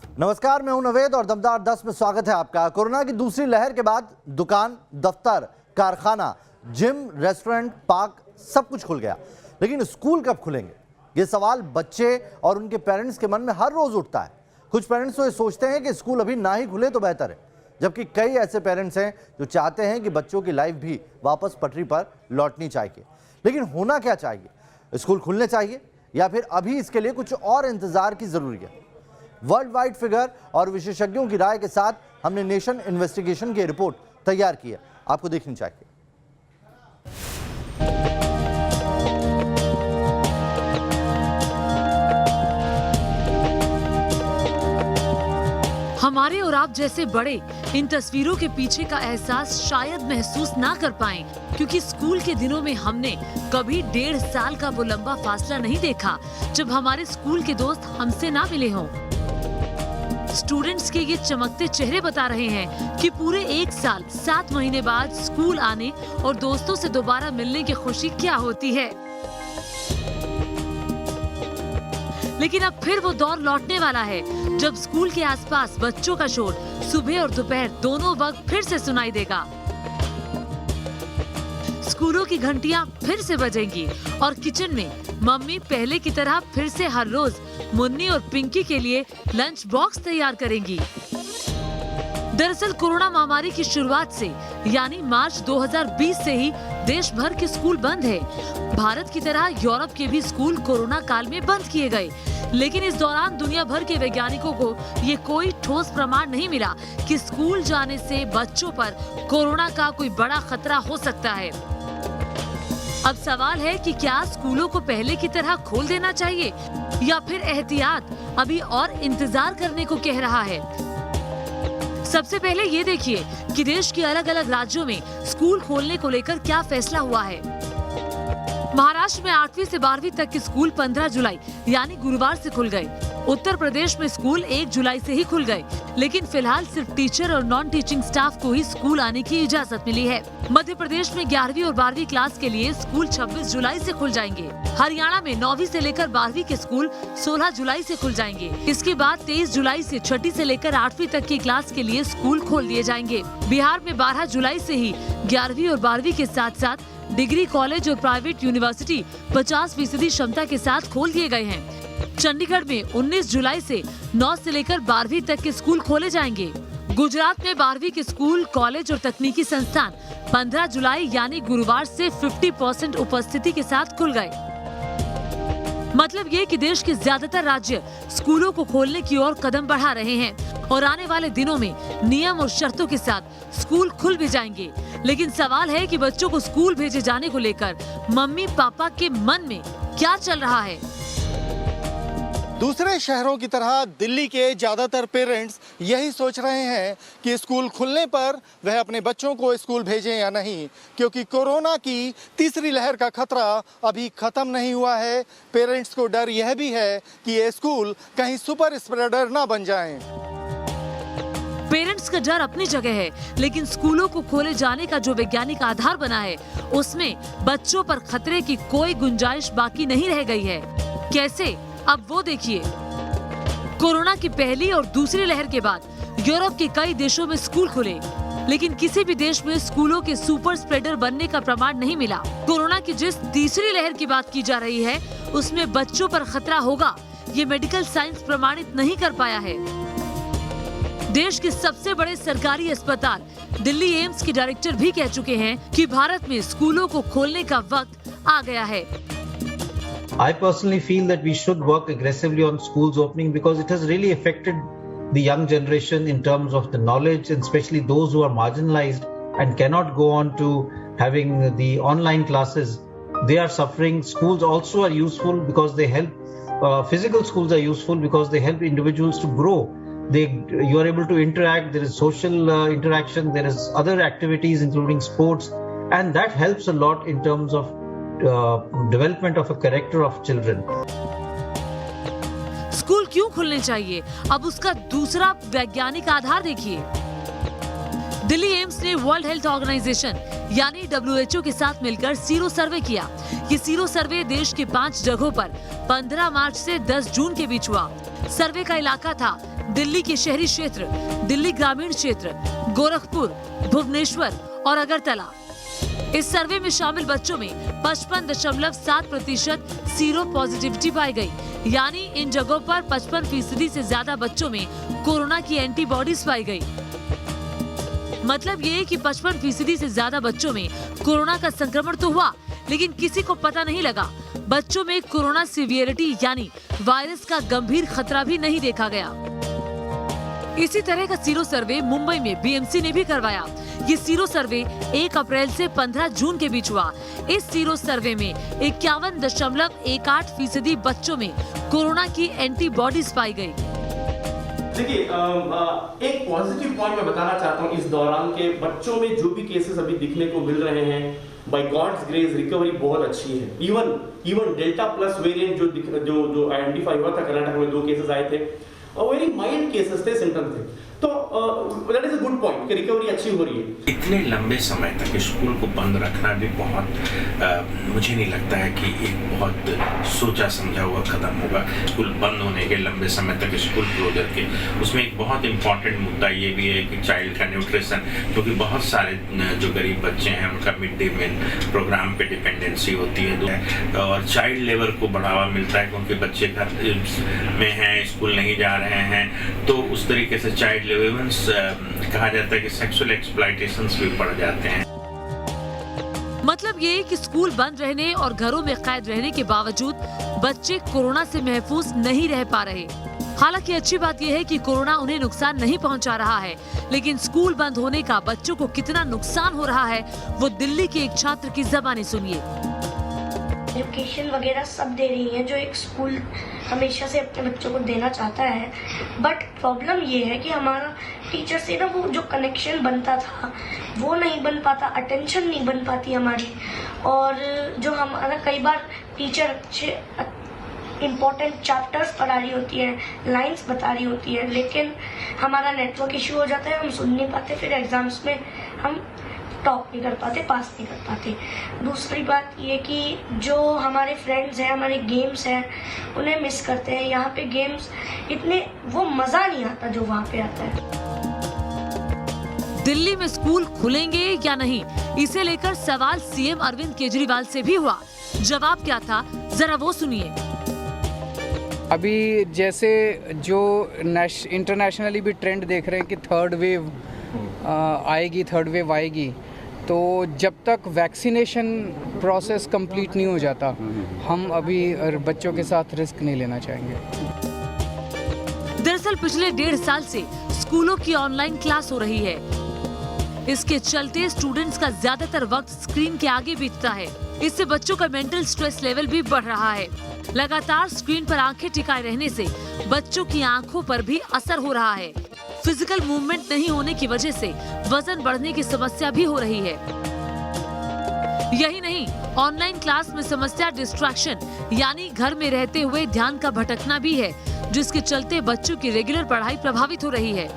नमस्कार, मैं हूं नवेद और दमदार 10 में स्वागत है आपका। कोरोना की दूसरी लहर के बाद दुकान, दफ्तर, कारखाना, जिम, रेस्टोरेंट, पार्क सब कुछ खुल गया, लेकिन स्कूल कब खुलेंगे, ये सवाल बच्चे और उनके पेरेंट्स के मन में हर रोज उठता है। कुछ पेरेंट्स तो ये सोचते हैं कि स्कूल अभी ना ही खुले तो बेहतर है, जबकि कई ऐसे पेरेंट्स हैं जो चाहते हैं कि बच्चों की लाइफ भी वापस पटरी पर लौटनी चाहिए। लेकिन होना क्या चाहिए? स्कूल खुलने चाहिए या फिर अभी इसके लिए कुछ और इंतजार की जरूरी है? वर्ल्ड वाइड फिगर और विशेषज्ञों की राय के साथ हमने नेशन इन्वेस्टिगेशन की रिपोर्ट तैयार की है, आपको देखनी चाहिए। हमारे और आप जैसे बड़े इन तस्वीरों के पीछे का एहसास शायद महसूस ना कर पाएं, क्योंकि स्कूल के दिनों में हमने कभी 1.5 साल का वो लंबा फासला नहीं देखा जब हमारे स्कूल के दोस्त हमसे ना मिले हों। स्टूडेंट्स के ये चमकते चेहरे बता रहे हैं कि पूरे 1 साल 7 महीने बाद स्कूल आने और दोस्तों से दोबारा मिलने की खुशी क्या होती है। लेकिन अब फिर वो दौर लौटने वाला है जब स्कूल के आसपास बच्चों का शोर सुबह और दोपहर दोनों वक्त फिर से सुनाई देगा। स्कूलों की घंटियां फिर से बजेंगी और किचन में मम्मी पहले की तरह फिर से हर रोज मुन्नी और पिंकी के लिए लंच बॉक्स तैयार करेंगी। दरअसल कोरोना महामारी की शुरुआत से यानी मार्च 2020 से ही देश भर के स्कूल बंद है। भारत की तरह यूरोप के भी स्कूल कोरोना काल में बंद किए गए, लेकिन इस दौरान दुनिया भर के वैज्ञानिकों को ये कोई ठोस प्रमाण नहीं मिला कि स्कूल जाने से बच्चों पर कोरोना का कोई बड़ा खतरा हो सकता है। अब सवाल है कि क्या स्कूलों को पहले की तरह खोल देना चाहिए या फिर एहतियात अभी और इंतजार करने को कह रहा है। सबसे पहले ये देखिए कि देश के अलग अलग राज्यों में स्कूल खोलने को लेकर क्या फैसला हुआ है। महाराष्ट्र में 8वीं से 12वीं तक के स्कूल 15 जुलाई यानी गुरुवार से खुल गए। उत्तर प्रदेश में स्कूल 1 जुलाई से ही खुल गए, लेकिन फिलहाल सिर्फ टीचर और नॉन टीचिंग स्टाफ को ही स्कूल आने की इजाजत मिली है। मध्य प्रदेश में 11वीं और 12वीं क्लास के लिए स्कूल 26 जुलाई से खुल जाएंगे। हरियाणा में 9वीं से लेकर 12वीं के स्कूल 16 जुलाई से खुल जाएंगे। इसके बाद 23 जुलाई से 6ठी से लेकर 8वीं तक की क्लास के लिए स्कूल खोल दिए जाएंगे। बिहार में 12 जुलाई से ही 11वीं और 12वीं के साथ साथ डिग्री कॉलेज और प्राइवेट यूनिवर्सिटी 50% क्षमता के साथ खोल दिए गए हैं। चंडीगढ़ में 19 जुलाई से 9 से लेकर 12वीं तक के स्कूल खोले जाएंगे। गुजरात में 12वीं के स्कूल, कॉलेज और तकनीकी संस्थान 15 जुलाई यानी गुरुवार से 50% उपस्थिति के साथ खुल गए। मतलब ये कि देश के ज्यादातर राज्य स्कूलों को खोलने की ओर कदम बढ़ा रहे हैं और आने वाले दिनों में नियम और शर्तों के साथ स्कूल खुल भी जाएंगे। लेकिन सवाल है कि बच्चों को स्कूल भेजे जाने को लेकर मम्मी पापा के मन में क्या चल रहा है। दूसरे शहरों की तरह दिल्ली के ज़्यादातर पेरेंट्स यही सोच रहे हैं कि स्कूल खुलने पर वह अपने बच्चों को स्कूल भेजें या नहीं, क्योंकि कोरोना की तीसरी लहर का खतरा अभी ख़त्म नहीं हुआ है। पेरेंट्स को डर यह भी है कि ये स्कूल कहीं सुपर स्प्रेडर ना बन जाएं। पेरेंट्स का डर अपनी जगह है, लेकिन स्कूलों को खोले जाने का जो वैज्ञानिक आधार बना है उसमें बच्चों पर खतरे की कोई गुंजाइश बाकी नहीं रह गई है। कैसे? अब वो देखिए। कोरोना की पहली और दूसरी लहर के बाद यूरोप के कई देशों में स्कूल खुले, लेकिन किसी भी देश में स्कूलों के सुपर स्प्रेडर बनने का प्रमाण नहीं मिला। कोरोना की जिस तीसरी लहर की बात की जा रही है उसमें बच्चों पर खतरा होगा, ये मेडिकल साइंस प्रमाणित नहीं कर पाया है। देश के सबसे बड़े सरकारी अस्पताल दिल्ली एम्स के डायरेक्टर भी कह चुके हैं कि भारत में स्कूलों को खोलने का वक्त आ गया है। I personally feel that we should work aggressively on schools opening because it has really affected the young generation in terms of the knowledge, and especially those who are marginalized and cannot go on to having the online classes. They are suffering. Schools also are useful because they help. Physical schools are useful because they help individuals to grow. You are able to interact. There is social interaction. There is other activities including sports, and that helps a lot in terms of development of a character of children. School क्यों खुलने चाहिए? अब उसका दूसरा वैज्ञानिक आधार देखिए। Delhi AIIMS ने world health organisation यानी WHO के साथ मिलकर सीरो सर्वे किया। ये सीरो सर्वे देश के 5 जगहों पर 15 मार्च से 10 जून के बीच हुआ। सर्वे का इलाका था दिल्ली के शहरी क्षेत्र, दिल्ली ग्रामीण क्षेत्र, गोरखपुर, भुवनेश्वर और अगरतला। इस सर्वे में शामिल बच्चों में 55.7% सीरो पॉजिटिविटी पाई गई, यानी इन जगहों पर 55% से ज्यादा बच्चों में कोरोना की एंटीबॉडीज पाई गई। मतलब ये कि 55% से ज्यादा बच्चों में कोरोना का संक्रमण तो हुआ, लेकिन किसी को पता नहीं लगा। बच्चों में कोरोना सीवियरिटी यानी वायरस का गंभीर खतरा भी नहीं देखा गया। इसी तरह का सीरो सर्वे मुंबई में बीएमसी ने भी करवाया। ये सीरो सर्वे 1 अप्रैल से 15 जून के बीच हुआ। इस सीरो सर्वे में 51.18% बच्चों में कोरोना की एंटीबॉडीज पाई गई। देखिए, एक पॉजिटिव पॉइंट मैं बताना चाहता हूँ इस दौरान के बच्चों में जो भी केसेस अभी दिखने को मिल रहे हैं, बाय गॉड्स ग्रेस रिकवरी बहुत अच्छी है। इवन डेल्टा प्लस वेरिएंट जो आइडेंटिफाई हुआ था, कर्नाटक में 2 केसेस आए थे और वेरी माइल्ड केसेस थे, सिम्टम्स थे, तो that is a good point कि रिकवरी अच्छी हो रही है। इतने लंबे समय तक स्कूल को बंद रखना भी बहुत मुझे नहीं लगता है कि एक बहुत सोचा समझा हुआ कदम होगा। स्कूल बंद होने के लंबे समय तक स्कूल क्लोजर के उसमें एक बहुत इंपॉर्टेंट मुद्दा ये भी है कि चाइल्ड का न्यूट्रिशन, क्योंकि बहुत सारे जो गरीब बच्चे हैं उनका मिड डे मील प्रोग्राम पे डिपेंडेंसी होती है और चाइल्ड लेबर को बढ़ावा मिलता है क्योंकि बच्चे घर में हैं, स्कूल नहीं जा रहे हैं, तो उस तरीके से चाइल्ड लेबर कहा जाता है कि सेक्सुअल एक्सप्लॉयटेशंस भी बढ़ जाते हैं। मतलब ये कि स्कूल बंद रहने और घरों में कैद रहने के बावजूद बच्चे कोरोना से महफूज नहीं रह पा रहे। हालांकि अच्छी बात यह है कि कोरोना उन्हें नुकसान नहीं पहुंचा रहा है, लेकिन स्कूल बंद होने का बच्चों को कितना नुकसान हो रहा है वो दिल्ली के एक छात्र की ज़बानी सुनिए। एजुकेशन वगैरह सब दे रही है जो एक स्कूल हमेशा से अपने बच्चों को देना चाहता है, बट प्रॉब्लम ये है कि हमारा टीचर से ना वो जो कनेक्शन बनता था वो नहीं बन पाता, अटेंशन नहीं बन पाती हमारी, और जो हमारा कई बार टीचर अच्छे इम्पोर्टेंट चैप्टर्स पढ़ा रही होती है, लाइंस बता रही होती है, लेकिन हमारा नेटवर्क इशू हो जाता है, हम सुन नहीं पाते, फिर एग्जाम्स में हम टॉप नहीं कर पाते, पास नहीं कर पाते। दूसरी बात ये कि जो हमारे फ्रेंड्स हैं, हमारे गेम्स हैं, उन्हें मिस करते हैं। यहाँ पे गेम्स इतने वो मजा नहीं आता जो वहाँ पे आता है। दिल्ली में स्कूल खुलेंगे या नहीं, इसे लेकर सवाल सीएम अरविंद केजरीवाल से भी हुआ। जवाब क्या था, जरा वो सुनिए। अभी जैसे जो इंटरनेशनली भी ट्रेंड देख रहे हैं कि थर्ड वेव आएगी, तो जब तक वैक्सीनेशन प्रोसेस कंप्लीट नहीं हो जाता, हम अभी बच्चों के साथ रिस्क नहीं लेना चाहेंगे। दरअसल पिछले 1.5 साल से स्कूलों की ऑनलाइन क्लास हो रही है। इसके चलते स्टूडेंट्स का ज्यादातर वक्त स्क्रीन के आगे बीतता है। इससे बच्चों का मेंटल स्ट्रेस लेवल भी बढ़ रहा है। लगातार स्क्रीन पर आंखें टिकाए रहने से बच्चों की आंखों पर भी असर हो रहा है। फिजिकल मूवमेंट नहीं होने की वजह से वजन बढ़ने की समस्या भी हो रही है। यही नहीं, ऑनलाइन क्लास में समस्या डिस्ट्रैक्शन यानी घर में रहते हुए ध्यान का भटकना भी है, जिसके चलते बच्चों की रेगुलर पढ़ाई प्रभावित हो रही है।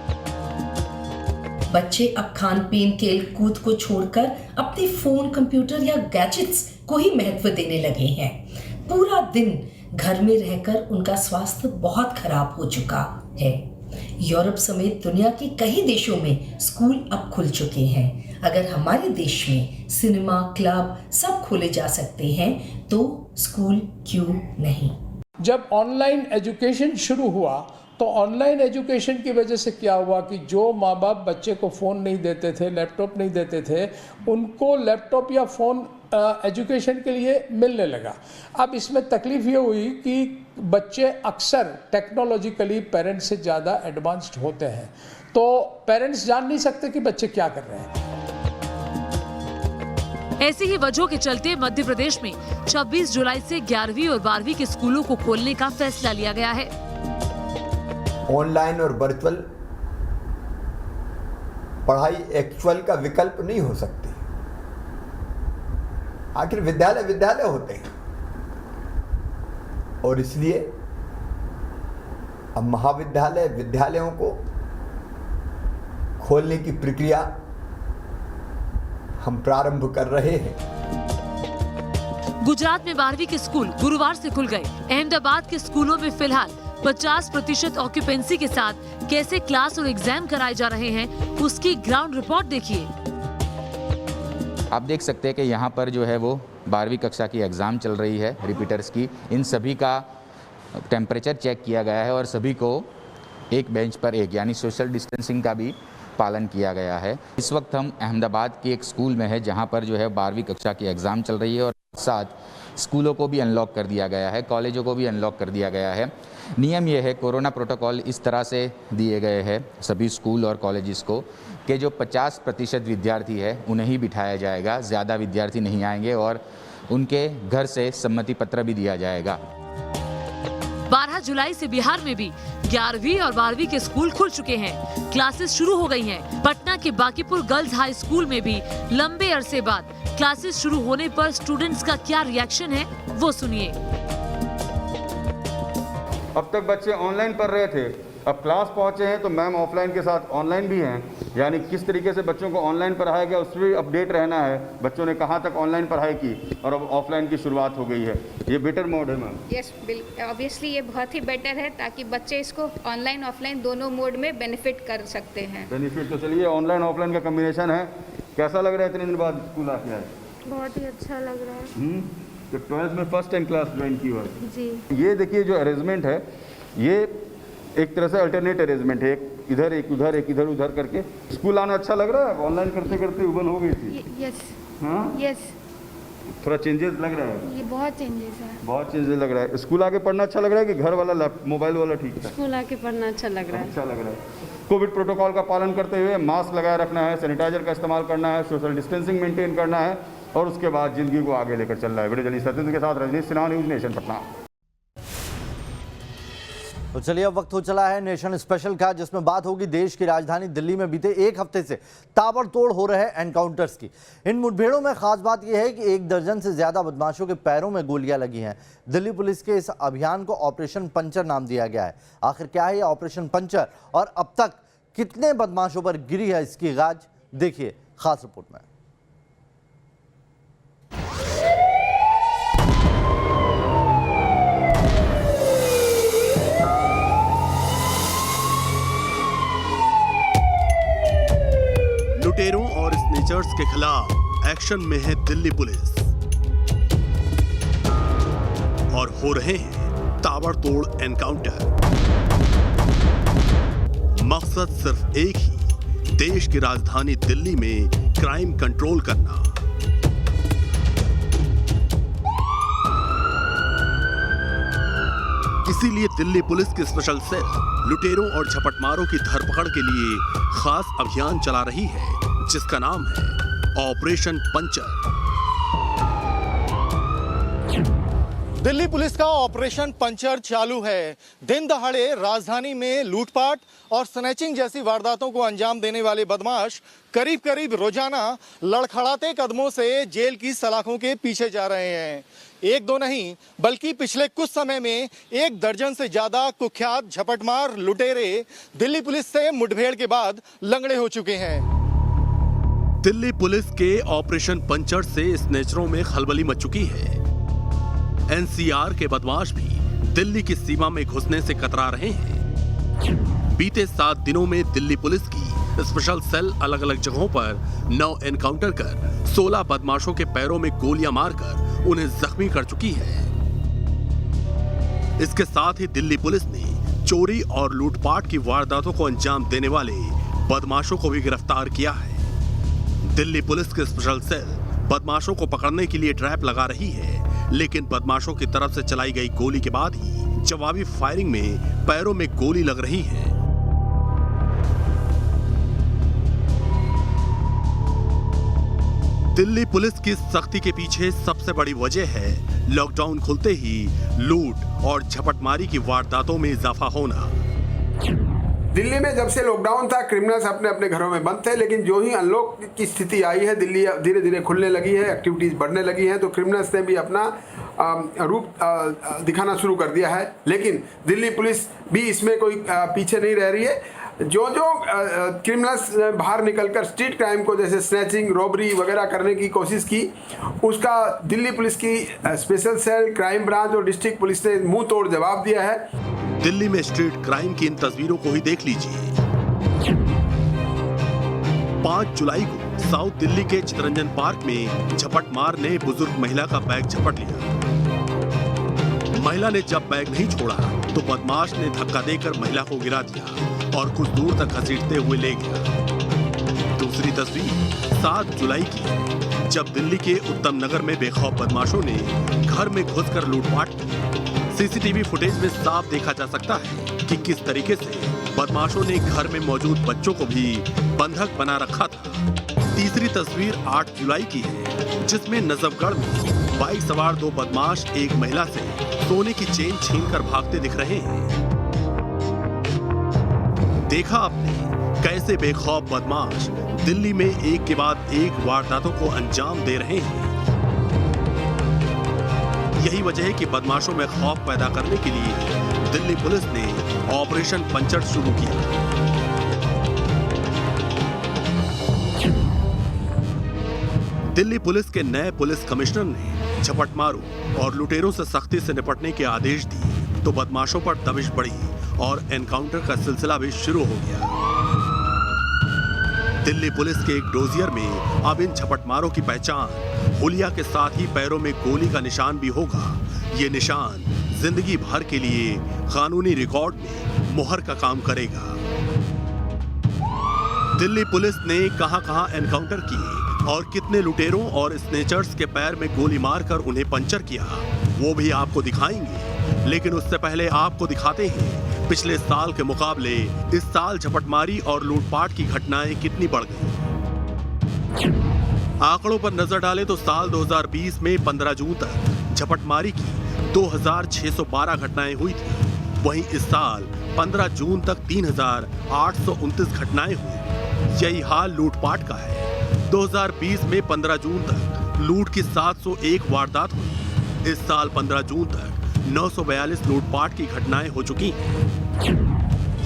बच्चे अब खान पीन खेल कूद को छोड़कर अपने फोन, कंप्यूटर या गैजेट्स को ही महत्व देने लगे हैं। पूरा दिन घर में रहकर उनका स्वास्थ्य बहुत खराब हो चुका है। यूरोप समेत दुनिया के कई देशों में स्कूल अब खुल चुके हैं। अगर हमारे देश में सिनेमा, क्लब सब खोले जा सकते हैं तो स्कूल क्यों नहीं? जब ऑनलाइन एजुकेशन शुरू हुआ तो ऑनलाइन एजुकेशन की वजह से क्या हुआ कि जो माँ बाप बच्चे को फ़ोन नहीं देते थे, लैपटॉप नहीं देते थे, उनको लैपटॉप या फ़ोन एजुकेशन के लिए मिलने लगा। अब इसमें तकलीफ ये हुई कि बच्चे अक्सर टेक्नोलॉजिकली पेरेंट्स से ज़्यादा एडवांस्ड होते हैं, तो पेरेंट्स जान नहीं सकते कि बच्चे क्या कर रहे हैं। ऐसी ही वजहों के चलते मध्य प्रदेश में 26 जुलाई से 11वीं और 12वीं के स्कूलों को खोलने का फैसला लिया गया है। ऑनलाइन और वर्चुअल पढ़ाई एक्चुअल का विकल्प नहीं हो सकती। आखिर विद्यालय होते हैं, और इसलिए अब महाविद्यालय विद्यालयों को खोलने की प्रक्रिया हम प्रारंभ कर रहे हैं। गुजरात में 12वीं के स्कूल गुरुवार से खुल गए। अहमदाबाद के स्कूलों में फिलहाल 50% ऑक्यूपेंसी के साथ कैसे क्लास और एग्जाम कराए जा रहे हैं, उसकी ग्राउंड रिपोर्ट देखिए। आप देख सकते हैं कि यहाँ पर जो है वो 12वीं कक्षा की एग्ज़ाम चल रही है रिपीटर्स की। इन सभी का टेम्परेचर चेक किया गया है और सभी को एक बेंच पर एक यानी सोशल डिस्टेंसिंग का भी पालन किया गया है। इस वक्त हम अहमदाबाद के एक स्कूल में है जहाँ पर जो है 12वीं कक्षा की एग्ज़ाम चल रही है और साथ स्कूलों को भी अनलॉक कर दिया गया है, कॉलेजों को भी अनलॉक कर दिया गया है। नियम ये है, कोरोना प्रोटोकॉल इस तरह से दिए गए हैं सभी स्कूल और कॉलेजेस को कि जो 50% विद्यार्थी है उन्हें ही बिठाया जाएगा, ज़्यादा विद्यार्थी नहीं आएंगे और उनके घर से सम्मति पत्र भी दिया जाएगा। 12 जुलाई से बिहार में भी 11वीं और 12वीं के स्कूल खुल चुके हैं। क्लासेस शुरू हो गई हैं। पटना के बांकीपुर गर्ल्स हाई स्कूल में भी लंबे अरसे बाद क्लासेस शुरू होने पर स्टूडेंट्स का क्या रिएक्शन है, वो सुनिए। अब तक बच्चे ऑनलाइन पढ़ रहे थे, अब क्लास पहुंचे हैं तो मैम ऑफलाइन के साथ ऑनलाइन भी हैं, यानी किस तरीके से बच्चों को ऑनलाइन पढ़ाया गया उस पर भी अपडेट रहना है। बच्चों ने कहाँ तक ऑनलाइन पढ़ाई की और अब ऑफलाइन की शुरुआत हो गई है। ये बेटर मोड है मैम। यस, ऑब्वियसली ये बहुत ही बेटर है ताकि बच्चे इसको ऑनलाइन ऑफलाइन दोनों मोड में बेनिफिट कर सकते हैं। बेनिफिट तो चलिए ऑनलाइन ऑफलाइन का कम्बिनेशन है। कैसा लग रहा है इतने दिन बाद स्कूल आके आए? बहुत ही अच्छा लग रहा है। तो 12th में फर्स्ट टाइम क्लास ज्वाइन की हुआ जी। ये देखिए जो अरेंजमेंट है ये एक तरह से अल्टरनेट अरेंजमेंट है, एक इधर एक उधर एक इधर उधर करके। स्कूल आना अच्छा लग रहा है? ऑनलाइन करते करते उबन हो गई थी। यस हाँ यस, थोड़ा चेंजेस लग रहा है? ये बहुत चेंजेस है। बहुत चेंजेस लग रहा है। स्कूल आके पढ़ना अच्छा लग रहा है कि घर वाला मोबाइल वाला ठीक था? स्कूल आके पढ़ना अच्छा लग रहा है। अच्छा लग रहा है। कोविड प्रोटोकॉल का पालन करते हुए मास्क लगाए रखना है, सैनिटाइजर का इस्तेमाल करना है, सोशल डिस्टेंसिंग मेंटेन करना है और उसके बाद जिंदगी को आगे लेकर चलना है। वीडियो जर्नलिस्ट सत्येंद्र के साथ रजनीश सिन्हा, न्यूज़ नेशन पटना। तो चलिए अब वक्त हो चला है नेशन स्पेशल का, जिसमें बात होगी देश की राजधानी दिल्ली में बीते एक हफ्ते से ताबड़तोड़ हो रहे एनकाउंटर्स की। इन मुठभेड़ों में खास बात यह है कि 1 दर्जन से ज्यादा बदमाशों के पैरों में गोलियां लगी हैं। दिल्ली पुलिस के इस अभियान को ऑपरेशन पंचर नाम दिया गया है। आखिर क्या है यह ऑपरेशन पंचर और अब तक कितने बदमाशों पर गिरी है इसकी गाज, देखिए खास रिपोर्ट में। लुटेरों और स्नेचर्स के खिलाफ एक्शन में है दिल्ली पुलिस और हो रहे हैं ताबड़तोड़ एनकाउंटर। मकसद सिर्फ एक ही, देश की राजधानी दिल्ली में क्राइम कंट्रोल करना। इसीलिए दिल्ली पुलिस की स्पेशल सेल लुटेरों और झपटमारों की धरपकड़ के लिए खास अभियान चला रही है जिसका नाम है ऑपरेशन पंचर। दिल्ली पुलिस का ऑपरेशन पंचर चालू है। दिन दहाड़े राजधानी में लूटपाट और स्नैचिंग जैसी वारदातों को अंजाम देने वाले बदमाश करीब करीब रोजाना लड़खड़ाते कदमों से जेल की सलाखों के पीछे जा रहे हैं। एक दो नहीं बल्कि पिछले कुछ समय में 1 दर्जन से ज्यादा कुख्यात झपटमार लुटेरे दिल्ली पुलिस से मुठभेड़ के बाद लंगड़े हो चुके हैं। दिल्ली पुलिस के ऑपरेशन पंचर से स्नेचरों में खलबली मच चुकी है। एनसीआर के बदमाश भी दिल्ली की सीमा में घुसने से कतरा रहे हैं। बीते 7 दिनों में दिल्ली पुलिस की स्पेशल सेल अलग अलग जगहों पर 9 एनकाउंटर कर 16 बदमाशों के पैरों में गोलियां मारकर उन्हें जख्मी कर चुकी है। इसके साथ ही दिल्ली पुलिस ने चोरी और लूटपाट की वारदातों को अंजाम देने वाले बदमाशों को भी गिरफ्तार किया है। दिल्ली पुलिस की स्पेशल सेल बदमाशों को पकड़ने के लिए ट्रैप लगा रही है, लेकिन बदमाशों की तरफ से चलाई गई गोली के बाद ही जवाबी फायरिंग में पैरों में गोली लग रही है। दिल्ली पुलिस की सख्ती के पीछे सबसे बड़ी वजह है लॉकडाउन खुलते ही लूट और झपटमारी की वारदातों में इजाफा होना। दिल्ली में जब से लॉकडाउन था क्रिमिनल्स अपने अपने घरों में बंद थे, लेकिन जो ही अनलॉक की स्थिति आई है दिल्ली धीरे धीरे खुलने लगी है, एक्टिविटीज़ बढ़ने लगी हैं, तो क्रिमिनल्स ने भी अपना रूप दिखाना शुरू कर दिया है। लेकिन दिल्ली पुलिस भी इसमें कोई पीछे नहीं रह रही है। जो क्रिमिनल्स बाहर निकलकर स्ट्रीट क्राइम को जैसे स्नैचिंग, रॉबरी वगैरह करने की कोशिश की, उसका दिल्ली पुलिस की स्पेशल सेल, क्राइम ब्रांच और डिस्ट्रिक्ट पुलिस ने मुंह तोड़ जवाब दिया है। दिल्ली में स्ट्रीट क्राइम की इन तस्वीरों को ही देख लीजिए। 5 जुलाई को साउथ दिल्ली के चितरंजन पार्क में झपटमार ने बुजुर्ग महिला का बैग झपट लिया। महिला ने जब बैग नहीं छोड़ा तो बदमाश ने धक्का देकर महिला को गिरा दिया और कुछ दूर तक घसीटते हुए ले गया। दूसरी तस्वीर 7 जुलाई की है, जब दिल्ली के उत्तम नगर में बेखौफ बदमाशों ने घर में घुसकर लूटपाट की। सीसीटीवी फुटेज में साफ देखा जा सकता है कि किस तरीके से बदमाशों ने घर में मौजूद बच्चों को भी बंधक बना रखा था। तीसरी तस्वीर 8 जुलाई की है, जिसमें नजफगढ़ में बाइक सवार 2 बदमाश एक महिला से सोने की चेन छीनकर भागते दिख रहे हैं। देखा आपने कैसे बेखौफ बदमाश दिल्ली में एक के बाद एक वारदातों को अंजाम दे रहे हैं। यही वजह है कि बदमाशों में खौफ पैदा करने के लिए दिल्ली पुलिस ने ऑपरेशन पंचर शुरू किया। दिल्ली पुलिस के नए पुलिस कमिश्नर ने झपटमारों और लुटेरों से सख्ती से निपटने के आदेश दिए तो बदमाशों पर दबिश बढ़ी और एनकाउंटर का सिलसिला भी शुरू हो गया। दिल्ली पुलिस के एक डोजियर में अब इन झपटमारों की पहचान हुलिया के साथ ही पैरों में गोली का निशान भी होगा। ये निशान जिंदगी भर के लिए कानूनी रिकॉर्ड में मुहर का काम करेगा। दिल्ली पुलिस ने कहां-कहां एनकाउंटर किए और कितने लुटेरों और स्नेचर्स के पैर में गोली मारकर उन्हें पंचर किया, वो भी आपको दिखाएंगे। लेकिन उससे पहले आपको दिखाते हैं पिछले साल के मुकाबले इस साल झपटमारी और लूटपाट की घटनाएं कितनी बढ़ गई। आंकड़ों पर नजर डालें तो साल 2020 में 15 जून तक झपटमारी की 2612 घटनाएं हुई थी। वहीं इस साल 15 जून तक 3829 घटनाएं हुई। यही हाल लूटपाट का है। 2020 में 15 जून तक लूट की 701 वारदात हुई। इस साल 15 जून तक 942 लूटपाट की घटनाएं हो चुकी हैं।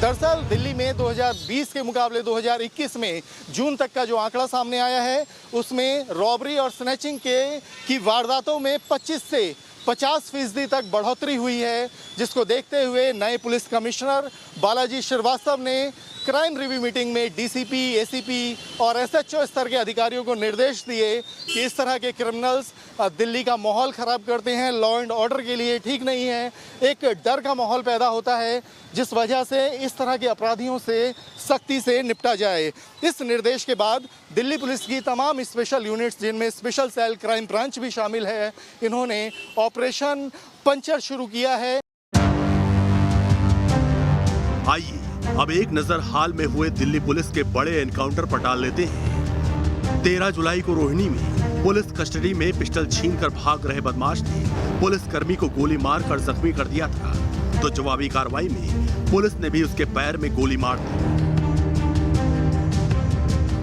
दरअसल दिल्ली में 2020 के मुकाबले 2021 में जून तक का जो आंकड़ा सामने आया है, उसमें रॉबरी और स्नैचिंग की वारदातों में 25 से 50% तक बढ़ोतरी हुई है, जिसको देखते हुए नए पुलिस कमिश्नर बालाजी श्रीवास्तव ने क्राइम रिव्यू मीटिंग में डीसीपी, एसीपी और एसएचओ स्तर के अधिकारियों को निर्देश दिए कि इस तरह के क्रिमिनल्स दिल्ली का माहौल ख़राब करते हैं, लॉ एंड ऑर्डर के लिए ठीक नहीं है। एक डर का माहौल पैदा होता है, जिस वजह से इस तरह के अपराधियों से सख्ती से निपटा जाए। इस निर्देश के बाद दिल्ली पुलिस की तमाम स्पेशल यूनिट्स, जिनमें स्पेशल सेल क्राइम ब्रांच भी शामिल है, इन्होंने ऑपरेशन पंचर शुरू किया है। आइए अब एक नजर हाल में हुए दिल्ली पुलिस के बड़े एनकाउंटर पर डाल लेते हैं। 13 जुलाई को रोहिणी में पुलिस कस्टडी में पिस्टल छीनकर भाग रहे बदमाश ने पुलिसकर्मी को गोली मारकर जख्मी कर दिया था, तो जवाबी कार्रवाई में पुलिस ने भी उसके पैर में गोली मार दी।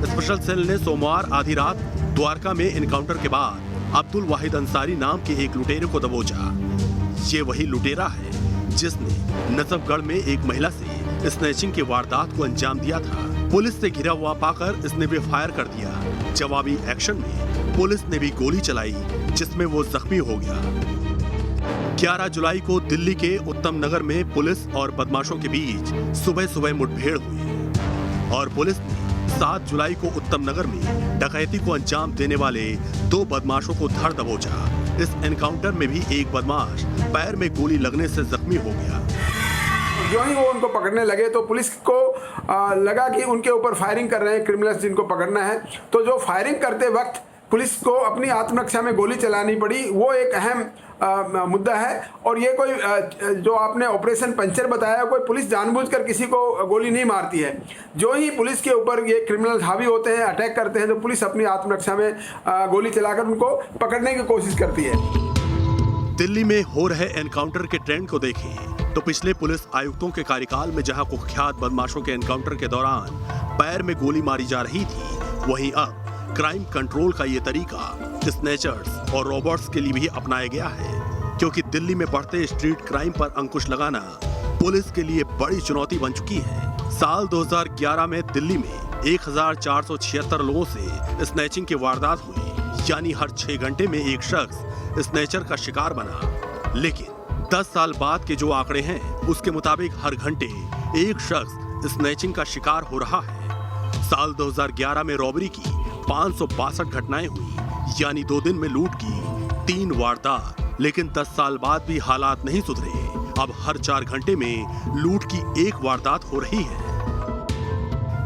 स्पेशल सेल ने सोमवार आधी रात द्वारका में एनकाउंटर के बाद अब्दुल वाहिद अंसारी नाम के एक लुटेरे को दबोचा। ये वही लुटेरा है जिसने नजफगढ़ में एक महिला से स्नैचिंग की वारदात को अंजाम दिया था। पुलिस से घिरा हुआ पाकर इसने भी फायर कर दिया। जवाबी एक्शन में पुलिस ने भी गोली चलाई, जिसमें वो जख्मी हो गया। 11 जुलाई को दिल्ली के उत्तम नगर में पुलिस और बदमाशों के बीच सुबह सुबह मुठभेड़ हुई और पुलिस ने 7 जुलाई को उत्तम नगर में डकैती को अंजाम देने वाले 2 बदमाशों को धर दबोचा। इस एनकाउंटर में भी एक बदमाश पैर में गोली लगने से जख्मी हो गया। जो ही वो उनको पकड़ने लगे तो पुलिस को लगा कि उनके ऊपर फायरिंग कर रहे हैं क्रिमिनल्स जिनको पकड़ना है, तो जो फायरिंग करते वक्त पुलिस को अपनी आत्मरक्षा में गोली चलानी पड़ी, वो एक अहम मुद्दा है। और ये कोई जो आपने ऑपरेशन पंचर बताया, कोई पुलिस जानबूझकर किसी को गोली नहीं मारती है। जो ही पुलिस के ऊपर ये क्रिमिनल हावी होते हैं, अटैक करते हैं, तो पुलिस अपनी आत्मरक्षा में गोली चलाकर उनको पकड़ने की कोशिश करती है। दिल्ली में हो रहे एनकाउंटर के ट्रेंड को देखें तो पिछले पुलिस आयुक्तों के कार्यकाल में जहां कुख्यात बदमाशों के एनकाउंटर के दौरान पैर में गोली मारी जा रही थी, वहीं अब क्राइम कंट्रोल का ये तरीका स्नैचर्स और रॉबर्ट्स के लिए भी अपनाया गया है, क्योंकि दिल्ली में बढ़ते स्ट्रीट क्राइम पर अंकुश लगाना पुलिस के लिए बड़ी चुनौती बन चुकी है। साल 2011 में दिल्ली में 1476 लोगों से स्नैचिंग की वारदात हुई, यानी हर 6 घंटे में एक शख्स स्नैचर का शिकार बना। लेकिन 10 साल बाद के जो आंकड़े हैं उसके मुताबिक हर घंटे एक शख्स स्नैचिंग का शिकार हो रहा है। साल 2011 में रॉबरी की 562 घटनाएं हुई, यानी 2 दिन में लूट की 3 वारदात। लेकिन 10 साल बाद भी हालात नहीं सुधरे। अब हर 4 घंटे में लूट की 1 वारदात हो रही है।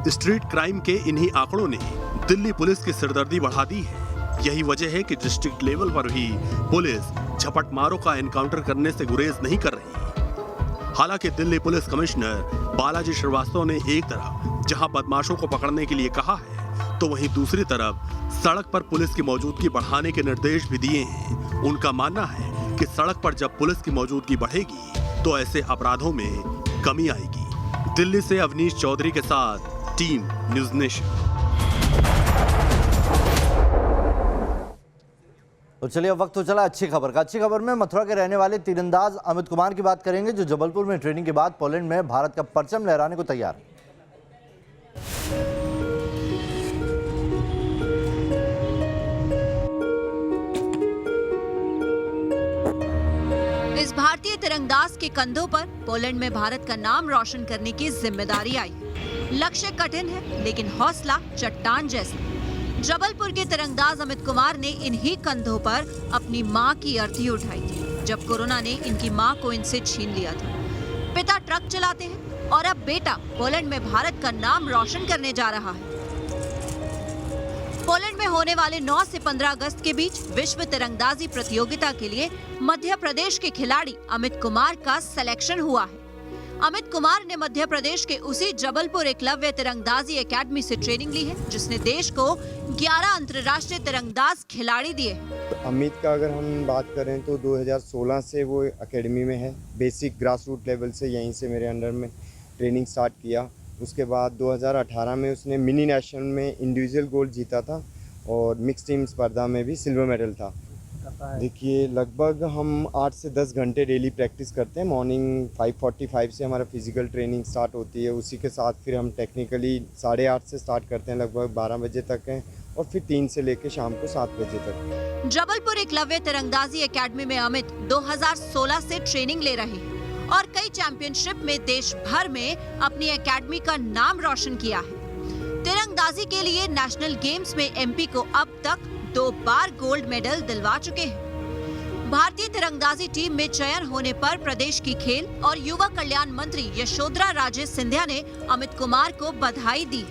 स्ट्रीट क्राइम के इन्हीं आंकड़ों ने दिल्ली पुलिस की सिरदर्दी बढ़ा दी है। यही वजह है कि डिस्ट्रिक्ट लेवल पर भी पुलिस झपटमारों का एनकाउंटर करने से गुरेज नहीं कर रही। हालांकि दिल्ली पुलिस कमिश्नर बालाजी श्रीवास्तव ने एक तरफ जहां बदमाशों को पकड़ने के लिए कहा है, तो वहीं दूसरी तरफ सड़क पर पुलिस की मौजूदगी बढ़ाने के निर्देश भी दिए हैं। उनका मानना है कि सड़क पर जब पुलिस की मौजूदगी बढ़ेगी तो ऐसे अपराधों में कमी आएगी। दिल्ली से अवनीश चौधरी के साथ टीम न्यूज़ नेशन। तो चलिए अब वक्त हो चला अच्छी खबर का। अच्छी खबर में मथुरा के रहने वाले तीरंदाज अमित कुमार की बात करेंगे, जो जबलपुर में ट्रेनिंग के बाद पोलैंड में भारत का परचम लहराने को तैयार है। इस भारतीय तीरंदाज के कंधों पर पोलैंड में भारत का नाम रोशन करने की जिम्मेदारी आई। लक्ष्य कठिन है लेकिन हौसला चट्टान जैसा। जबलपुर के तीरंदाज अमित कुमार ने इन्हीं कंधों पर अपनी मां की अर्थी उठाई थी जब कोरोना ने इनकी मां को इनसे छीन लिया था। पिता ट्रक चलाते हैं और अब बेटा पोलैंड में भारत का नाम रोशन करने जा रहा है। पोलैंड में होने वाले 9 से 15 अगस्त के बीच विश्व तीरंदाजी प्रतियोगिता के लिए मध्य प्रदेश के खिलाड़ी अमित कुमार का सिलेक्शन हुआ है। अमित कुमार ने मध्य प्रदेश के उसी जबलपुर एकलव्य तीरंदाजी एकेडमी से ट्रेनिंग ली है, जिसने देश को 11 अंतर्राष्ट्रीय तीरंदाज खिलाड़ी दिए। अमित का अगर हम बात करें तो 2016 से वो एकेडमी में है। बेसिक ग्रास रूट लेवल से यहीं से मेरे अंडर में ट्रेनिंग स्टार्ट किया। उसके बाद 2018 में उसने मिनी नेशनल में इंडिविजुअल गोल्ड जीता था और मिक्स टीम स्पर्धा में भी सिल्वर मेडल था। देखिए लगभग हम 8 से 10 घंटे डेली प्रैक्टिस करते हैं। मॉर्निंग 5:45 से हमारा फिजिकल ट्रेनिंग स्टार्ट होती है। उसी के साथ फिर हम टेक्निकली 8:30 से स्टार्ट करते हैं, लगभग 12 बजे तक है, और फिर 3 से लेकर शाम को 7 बजे तक। जबलपुर एकलव्य तीरंदाजी एकेडमी में अमित 2016 से ट्रेनिंग ले रहे हैं और कई चैंपियनशिप में देश भर में अपनी एकेडमी का नाम रोशन किया है। तीरंदाजी के लिए नेशनल गेम्स में एमपी को अब तक 2 बार गोल्ड मेडल दिलवा चुके हैं। भारतीय तीरंदाजी टीम में चयन होने पर प्रदेश की खेल और युवा कल्याण मंत्री यशोधरा राजे सिंधिया ने अमित कुमार को बधाई दी।